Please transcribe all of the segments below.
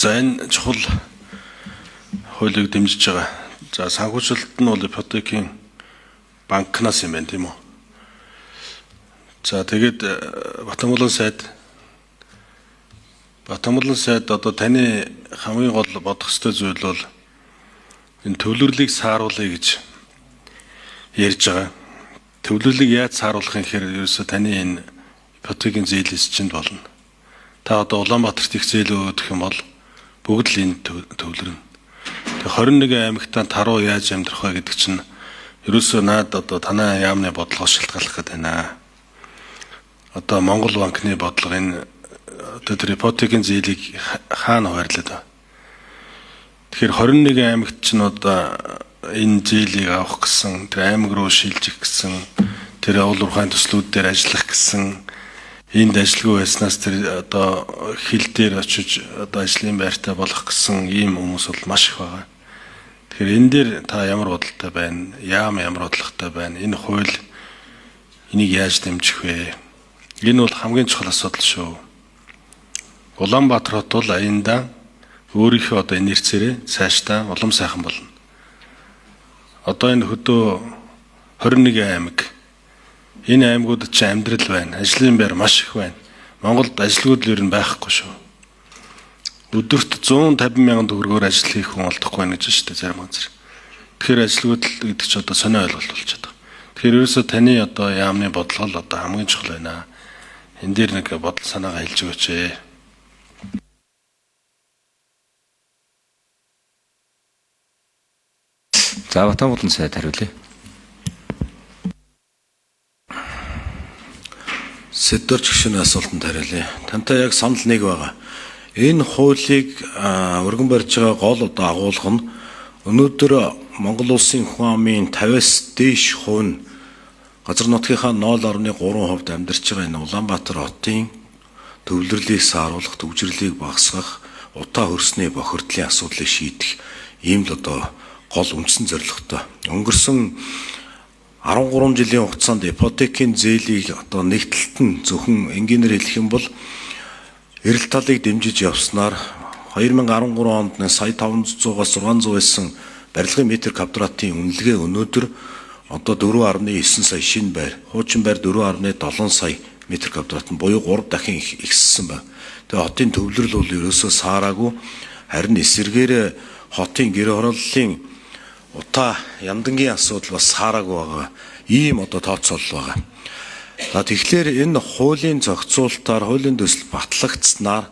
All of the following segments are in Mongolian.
За энэ чухал хуулийг дэмжиж байгаа. За санхүүжилт нь бол ипотекийн банкнаас юм байна тийм үү? За тэгээд Батамгалан сайд одоо таны хамгийн гол бодох ёстой зүйл бол энэ төвлөрлийг сааруулъя гэж ярьж байгаа. Төвлөрлийг яаж сааруулах юм гэхээр ерөөсөө таны энэ ипотекийн зээлээс чинь болно. Та одоо Улаанбаатарт их зээл өгөх юм бол бүгд л энэ төвлөрнө. Тэгээ 21 аймагтаа таруу яаж амьдрах вэ гэдэг чинь ерөөсөө наад одоо танай яамны бодлого шалтгааллах гэдэг байна. Одоо Монгол банкны бодлого энэ одоо тэр ипотекийн зээлийг хаана хуваарлаад байна. Тэгэхээр 21 аймагт чинь одоо энэ зээлийг авах гэсэн, тэр аймаг руу шилжих гэсэн, тэр уул уурхайн төслүүд дээр ажиллах гэсэн, энд ажилгүй байснаас тэр одоо хил дээр очиж одоо ажлын байртаа болох гэсэн ийм хүмүүс бол маш их байгаа. Тэгэхээр энэ дээр та ямар бодолтой байна? Яам ямар бодлоготой байна? Энэ хууль энийг яаж дэмжих вэ? Энэ бол хамгийн чухал асуудал шүү. Улаанбаатар хот бол аяндаа өөрийнхөө одоо инерцээрээ цаашдаа улам сайхан болно. Одоо энэ хөдөө 21 аймаг энэ аймагуудад ч амьдрал байна. Ажлын байр маш их байна. Монголд ажилгүйд л ер нь байхгүй шүү. Өдөрт 150 мянган төгрөгөөр ажил хийх хүн олдохгүй байна гэж шүү дээ зарим газар. Тэгэхээр ажилгүйд л гэдэг чи одоо сонио ойлголт болчиход байгаа. Тэгэхээр ерөөсөө таны одоо яамны бодлого л одоо хамгийн чухал байна. Энэ дээр нэг бодол санаагаа хэлж өгөөч ээ. За Батамгалан сайд хариулъя. Сэдвэрч гишүүний асуултанд хариулъя. Тантай яг санал нэг байгаа. Энэ хуулийг өргөн барьж байгаа гол одоо агуулга нь өнөөдөр Монгол улсын хүн амын 50-аас дээш хувь нь газар нутгийнхаа 0.3% амьдарч байгаа энэ Улаанбаатар хотын төвлөрлийг сааруулах, төвжирлийг багасгах, утаа хөрсний бохирдлын асуудлыг шийдэх ийм л одоо гол үндсэн зорилготой. Өнгөрсөн 13 жилийн хугацаанд ипотекийн зээлийг одоо нэгдэлт нь зөвхөн энгийнээр хэлэх юм бол эрэл талыг дэмжиж явснаар 2013 онд сая 500-аас 600 байсан барилгын метр квадратын үнэлгээ өнөөдөр одоо 4.9 сая шинэ байр, хуучин байр 4.7 сая метр квадрат буюу 3 дахин ихссэн байна. Тэгээ хотын төвлөрөл бол ерөөсөө саараагүй, харин эсэргээр хотын гэр хорооллын утаа яндангийн асуудал бас саараагүй байгаа. Ийм одоо тооцоолол байгаа. За тэгэхээр энэ хуулийн зохицуулалтаар хуулийн төсөл батлагдсанаар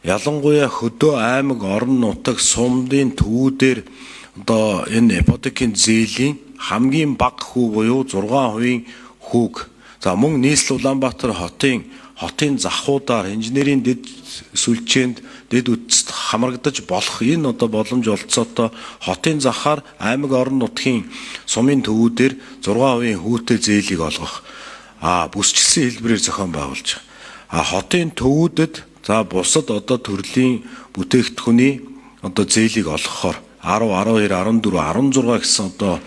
ялангуяа хөдөө аймаг орон нутаг сумдын төвүүдээр одоо энэ ипотекийн зээлийн хамгийн бага хүү буюу 6% хүүг. За мөн нийслэл Улаанбаатар хотын захуудаар инженерийн дэд сүлжээнд дэд үтст хамрагдаж болох энэ одоо боломж олцоотой хотын захаар аймаг орон нутгийн сумын төвүүдээр 6% хүүтэй зээлийг олгох бүсчилсэн хэлбэрээр зохион байгуулж байгаа. Хотын төвүүдэд за бусад одоо төрлийн бүтээгдэхүүний одоо зээлийг олгохоор 10, 12, 14, 16 гэсэн одоо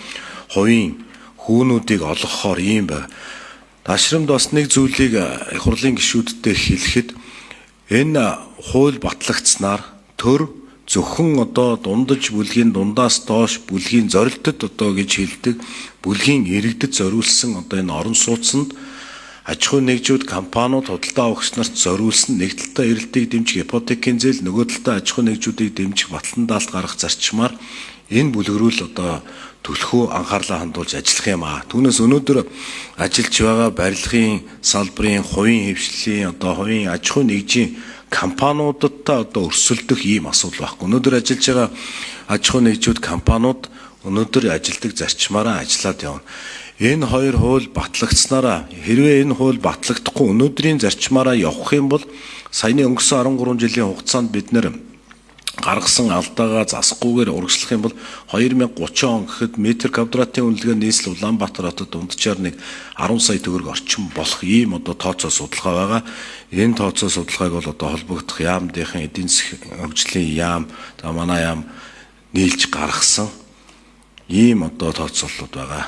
хувийн хүүнүүдийг олгохоор ийм байна. Ташрамд бас нэг зүйлийг их хурлын гишүүдтэй хэлэхэд энэ хууль батлагдсанаар төр зөвхөн одоо дундаж бүлгийн дундаас доош бүлгийн зорилтод одоо гэж хэлдэг бүлгийн иргэдэд зориулсан одоо энэ орон сууцнд аж ахуй нэгжүүд компаниуд худалдаа авагч нарт зориулсан нэг талдаа эрэлтийг дэмжих ипотекийн зээл, нөгөө талдаа аж ахуй нэгжүүдийг дэмжих батлан даалт гаргах зарчмаар энэ бүлгэрүүл одоо төлхөө анхаарлаа хандуулж ажиллах юм аа. Түүнээс өнөөдөр ажиллаж байгаа барилгын салбарын, хувийн хэвшлийн одоо хувийн аж ахуй нэгжийн компаниудад одоо өрсөлдөх ийм асуудал байхгүй. Өнөөдөр ажиллаж байгаа аж ахуй нэгжүүд компаниуд өнөөдөр ажилдаг зарчмаараа ажиллаад явна. Энэ хоёр хууль батлагдсанараа хэрвээ энэ хууль батлагдахгүй өнөөдрийн зарчмаараа явах юм бол саяны өнгөрсөн 13 жилийн хугацаанд бид нэр гаргасан алдаагаа засахгүйгээр урагшлах юм бол 2030 он гэхэд метр квадратын үнэлгээ нийслэл Улаанбаатар хотод дунджаар нэг 10 сая төгрөг орчим болох ийм одоо тооцоо судалгаа байгаа. Энэ тооцоо судалгааг бол одоо холбогдох яамдынхан эдийн засгийн хөгжлийн яам, манай яам нийлж гаргасан ийм одоо тооцоололууд байгаа.